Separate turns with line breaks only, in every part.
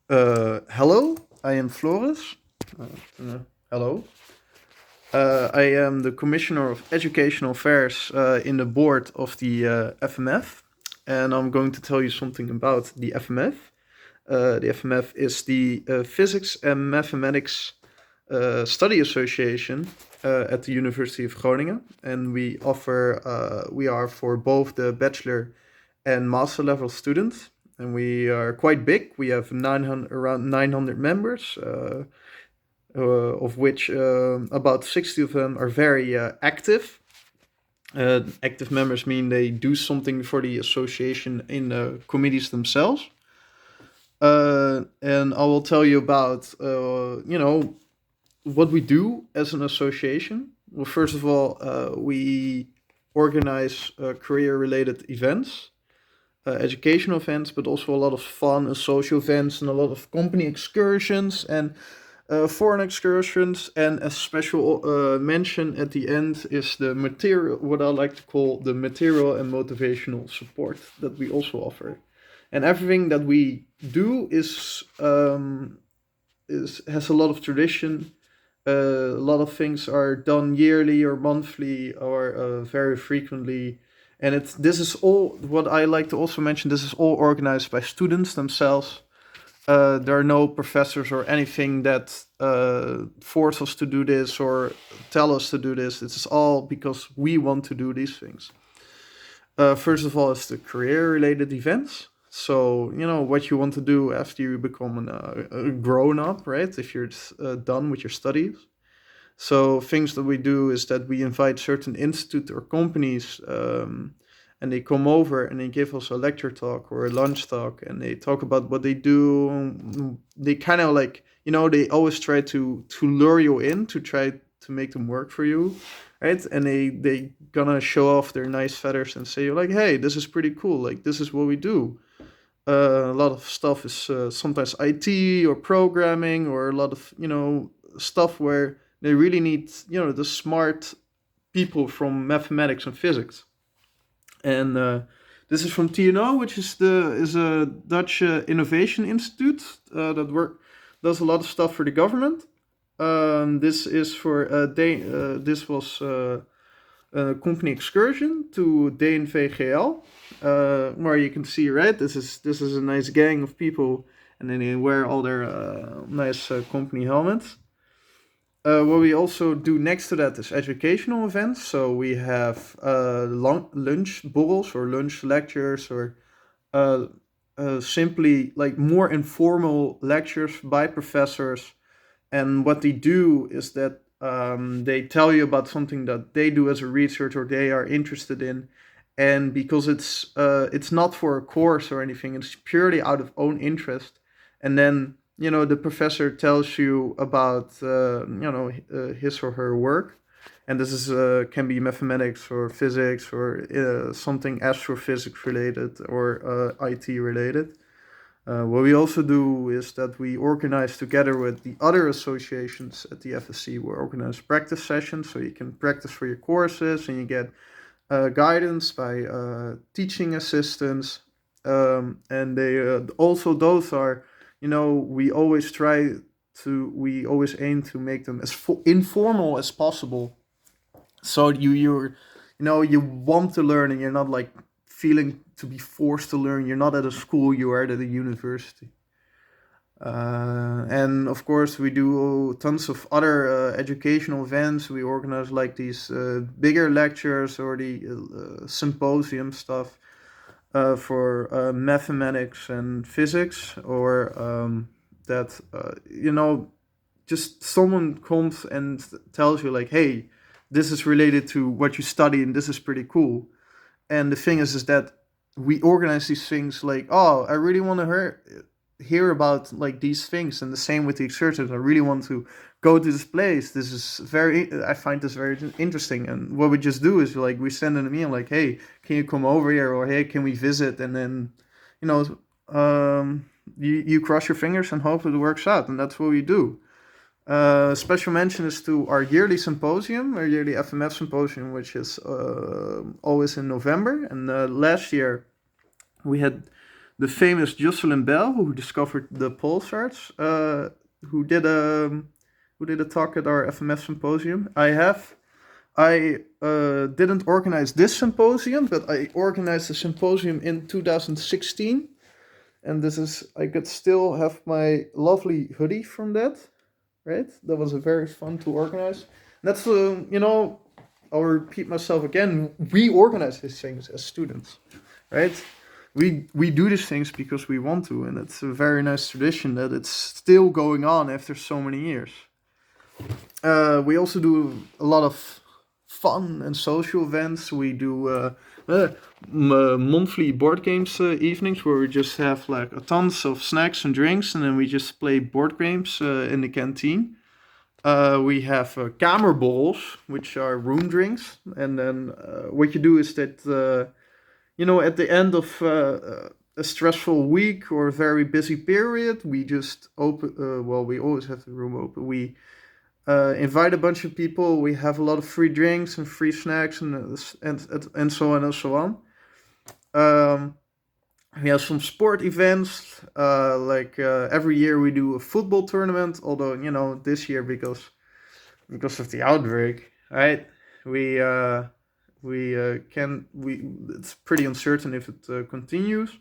Hello, I am Floris. Hello. I am the Commissioner of Educational Affairs in the board of the FMF, and I'm going to tell you something about the FMF. The FMF is the Physics and Mathematics Study Association at the University of Groningen, and we are for both the bachelor and master level students, and we are quite big. We have around 900 members, of which about 60 of them are very active. Active members mean they do something for the association in the committees themselves. And I will tell you about, what we do as an association. Well, first of all, we organize career-related events, educational events, but also a lot of fun and social events, and a lot of company excursions and foreign excursions. And a special mention at the end is the material, what I like to call the material and motivational support that we also offer. And everything that we do has a lot of tradition. A lot of things are done yearly or monthly or very frequently. And this is all, what I like to also mention, this is all organized by students themselves. There are no professors or anything that force us to do this or tell us to do this. It's all because we want to do these things. First of all, it's the career-related events. So, what you want to do after you become a grown-up, right? If you're done with your studies. So things that we do is that we invite certain institutes or companies, and they come over and they give us a lecture talk or a lunch talk, and they talk about what they do. They kind of like, they always try to lure you in, to try to make them work for you, right? And they gonna show off their nice feathers and say, like, hey, this is pretty cool, like this is what we do. A lot of stuff is sometimes IT or programming, or a lot of stuff where they really need the smart people from mathematics and physics. And this is from TNO, which is a Dutch innovation institute that does a lot of stuff for the government. This is for this was a company excursion to DNVGL, where you can see, right, this is a nice gang of people, and then they wear all their nice company helmets. What we also do next to that is educational events. So we have lunch borrels or lunch lectures, or simply like more informal lectures by professors. And what they do is that they tell you about something that they do as a research or they are interested in. And because it's not for a course or anything, it's purely out of own interest. And then the professor tells you about his or her work, and this is can be mathematics or physics or something astrophysics related or IT related. What we also do is that we organize together with the other associations at the FSC. We organize practice sessions, so you can practice for your courses, and you get guidance by teaching assistants, and they also, those are, we always aim to make them as informal as possible. So you want to learn, and you're not like feeling to be forced to learn. You're not at a school, you are at a university. And of course, we do tons of other educational events. We organize like these bigger lectures or the symposium stuff for mathematics and physics, or that just someone comes and tells you like, hey, this is related to what you study and this is pretty cool. And the thing is that we organize these things like, oh, I really want to hear about like these things. And the same with the excursions. I really want to go to this place. I find this very interesting. And what we just do is like, we send an email like, hey, can you come over here? Or hey, can we visit? And then, you cross your fingers and hope it works out. And that's what we do. Special mention is to our yearly symposium, our yearly FMF symposium, which is always in November. And last year we had the famous Jocelyn Bell, who discovered the pulsars, who did a talk at our FMF Symposium. I didn't organize this symposium, but I organized a symposium in 2016. And I could still have my lovely hoodie from that, right? That was a very fun to organize. That's, I'll repeat myself again. We organize these things as students, right? We do these things because we want to, and it's a very nice tradition that it's still going on after so many years. We also do a lot of fun and social events. We do monthly board games evenings where we just have like a tons of snacks and drinks, and then we just play board games in the canteen. We have kamerborrels, which are room drinks, and then what you do is that at the end of a stressful week or a very busy period, we just open. We always have the room open. We invite a bunch of people. We have a lot of free drinks and free snacks and so on and so on. We have some sport events. Every year we do a football tournament. Although this year because of the outbreak, right? It's pretty uncertain if it continues.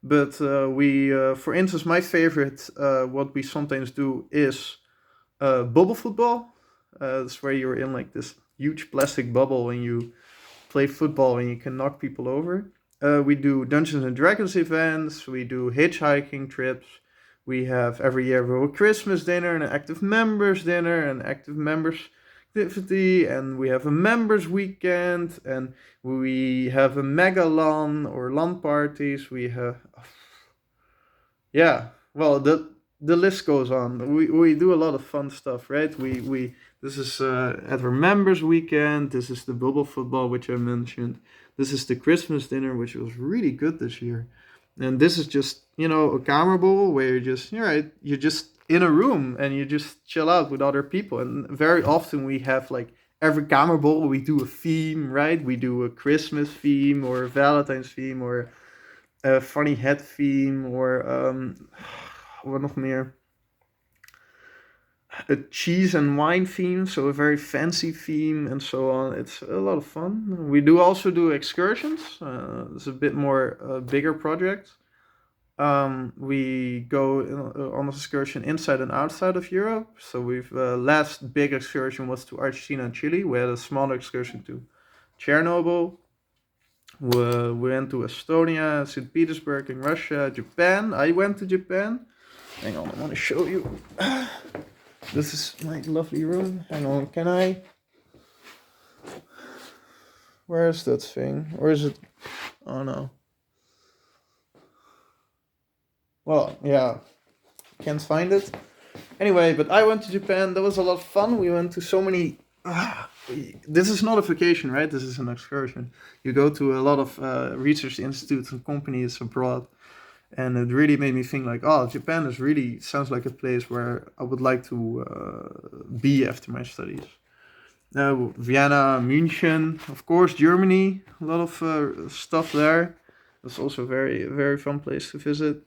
But for instance, my favorite, what we sometimes do is bubble football. That's where you're in like this huge plastic bubble and you play football and you can knock people over. We do Dungeons and Dragons events. We do hitchhiking trips. We have every year a Christmas dinner and an active members dinner and active members activity, and we have a members weekend, and we have a mega LAN or LAN parties. We have, the list goes on. We do a lot of fun stuff, right? This is at our members weekend. This is the bubble football, which I mentioned. This is the Christmas dinner, which was really good this year. And this is just, a camera bowl where you're just in a room and you just chill out with other people. And very often we have like every camera bowl, we do a theme, right? We do a Christmas theme or a Valentine's theme or a funny hat theme or wat nog meer? A cheese and wine theme, so a very fancy theme and so on. It's a lot of fun. We also do excursions. It's a bit more bigger project. We go on an excursion inside and outside of Europe. So we've last big excursion was to Argentina and Chile. We had a smaller excursion to Chernobyl. We went to Estonia, St. Petersburg in Russia, Japan. I went to Japan. Hang on, I want to show you. This is my lovely room. Hang on, can I? Where is that thing? Or is it? Oh no. Well, yeah, can't find it. Anyway, but I went to Japan. That was a lot of fun. We went to so many. This is not a vacation, right? This is an excursion. You go to a lot of research institutes and companies abroad. And it really made me think like, Japan sounds like a place where I would like to be after my studies. Vienna, München, of course, Germany, a lot of stuff there. It's also a very, very fun place to visit.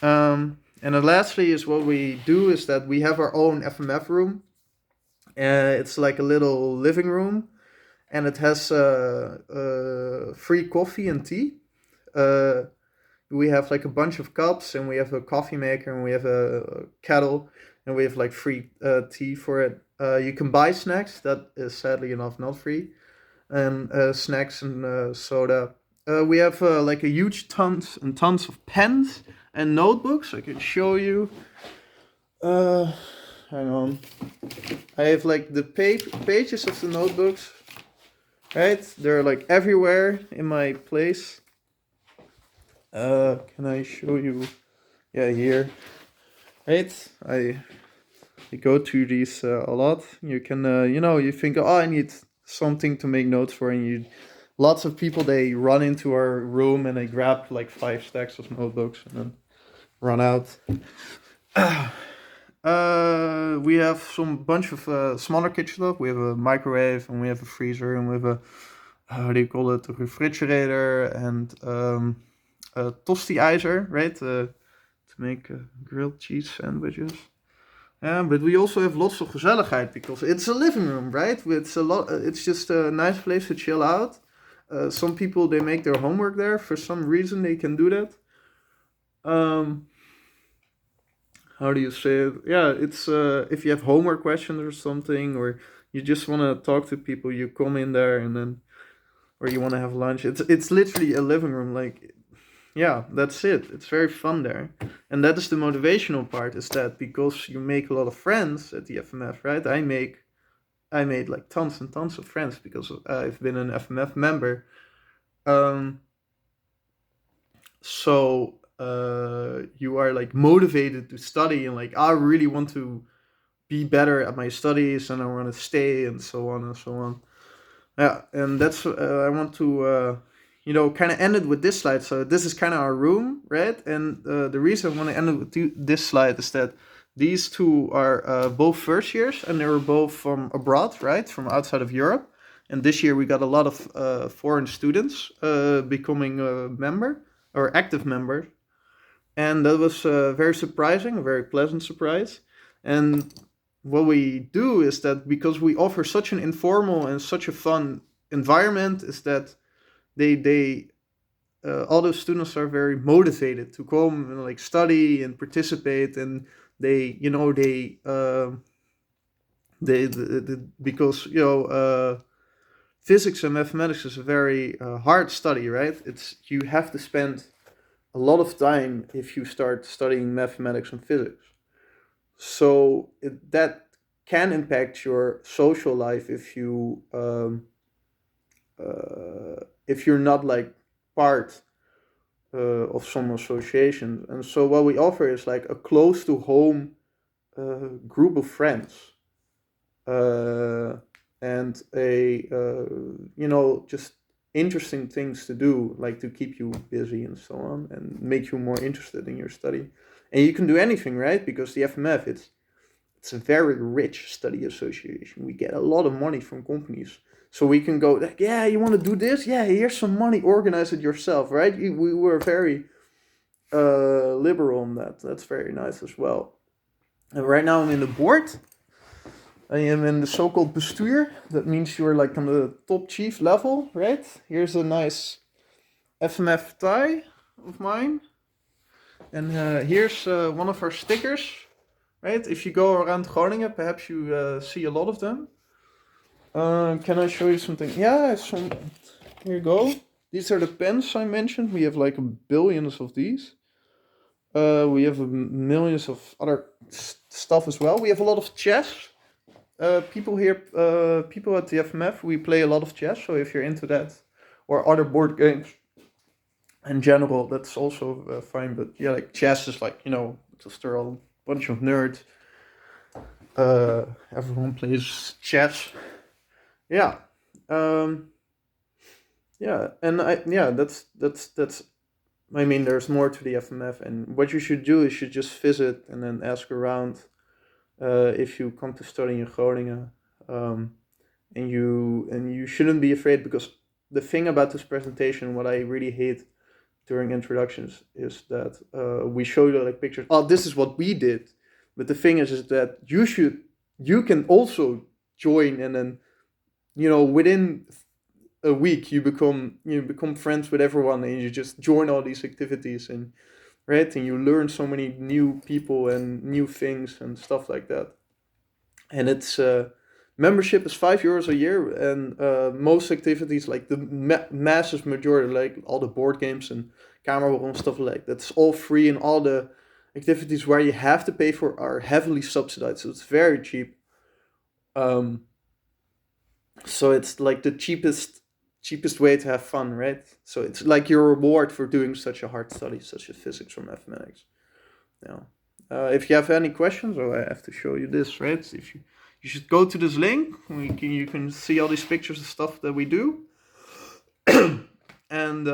And then lastly is what we do is that we have our own FMF room. It's like a little living room, and it has free coffee and tea. We have like a bunch of cups, and we have a coffee maker, and we have a kettle, and we have like free tea for it. You can buy snacks, that is sadly enough not free, and snacks and soda. We have like a huge tons and tons of pens and notebooks. I can show you. Hang on. I have like the pages of the notebooks, right? They're like everywhere in my place. Can I show you? Yeah, here. Right? I go to these a lot. You can, you think, I need something to make notes for, and lots of people, they run into our room and they grab like 5 stacks of notebooks and then run out. We have some bunch of smaller kitchen stuff. We have a microwave and we have a freezer and we have a, how do you call it, a refrigerator and tosti-ijzer, right? To make grilled cheese sandwiches. Yeah, but we also have lots of gezelligheid because it's a living room, right? It's just a nice place to chill out. Some people they make their homework there. For some reason, they can do that. Um, how do you say it? Yeah, it's if you have homework questions or something, or you just want to talk to people, you come in there and then, or you want to have lunch. It's literally a living room. Like, yeah, that's it. It's very fun there, and that is the motivational part. Is that because you make a lot of friends at the FMF, right? I made like tons and tons of friends because I've been an FMF member. Um, so you are like motivated to study and like I really want to be better at my studies and I want to stay and so on and so on. Yeah, and that's I want to kind of end it with this slide. So this is kind of our room, right? And the reason I want to end it with this slide is that these two are both first years and they were both from abroad, right? From outside of Europe. And this year we got a lot of foreign students becoming a member or active members. And that was very surprising, a very pleasant surprise. And what we do is that because we offer such an informal and such a fun environment, is that they all those students are very motivated to come and like study and participate, and they because physics and mathematics is a very hard study, right? You have to spend a lot of time if you start studying mathematics and physics. So that can impact your social life if you're not like part of some association. And so what we offer is like a close to home group of friends and just interesting things to do, like to keep you busy and so on, and make you more interested in your study. And you can do anything, right? Because the FMF, it's a very rich study association. We get a lot of money from companies. So we can go, like, yeah, you want to do this? Yeah, here's some money, organize it yourself, right? We were very liberal on that. That's very nice as well. And right now I'm in the board. I am in the so-called bestuur. That means you're like on the top chief level, right? Here's a nice FMF tie of mine. And here's one of our stickers, right? If you go around Groningen, perhaps you see a lot of them. Can I show you something? Yeah, here you go. These are the pens I mentioned. We have like billions of these. We have millions of other stuff as well. We have a lot of chess. People at the FMF, we play a lot of chess. So if you're into that, or other board games in general, that's also fine. But yeah, like chess is like, just they're all a bunch of nerds. Everyone plays chess. Yeah. That's. I mean, there's more to the FMF, and what you should do is you should just visit and then ask around. If you come to study in Groningen, and you shouldn't be afraid, because the thing about this presentation, what I really hate during introductions, is that we show you like pictures. Oh, this is what we did, but the thing is that you can also join, and then within a week you become friends with everyone, and you just join all these activities, and right, and you learn so many new people and new things and stuff like that. And it's membership is €5 a year, and most activities, like the massive majority, like all the board games and Kamerborrel and stuff like that's all free, and all the activities where you have to pay for are heavily subsidized, so it's very cheap. So it's like the cheapest way to have fun, right? So it's like your reward for doing such a hard study, such as physics or mathematics. Yeah. If you have any questions, I have to show you this, right? If you should go to this link. You can see all these pictures and stuff that we do. And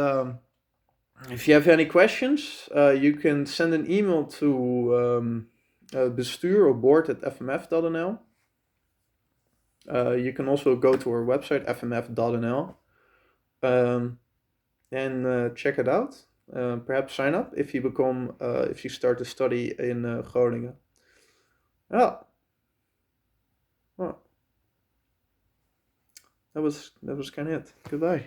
if you have any questions, you can send an email to bestuur or board at fmf.nl. You can also go to our website, fmf.nl, and check it out. perhaps sign up if you if you start to study in Groningen. Yeah. Well, that was kind of it. Goodbye.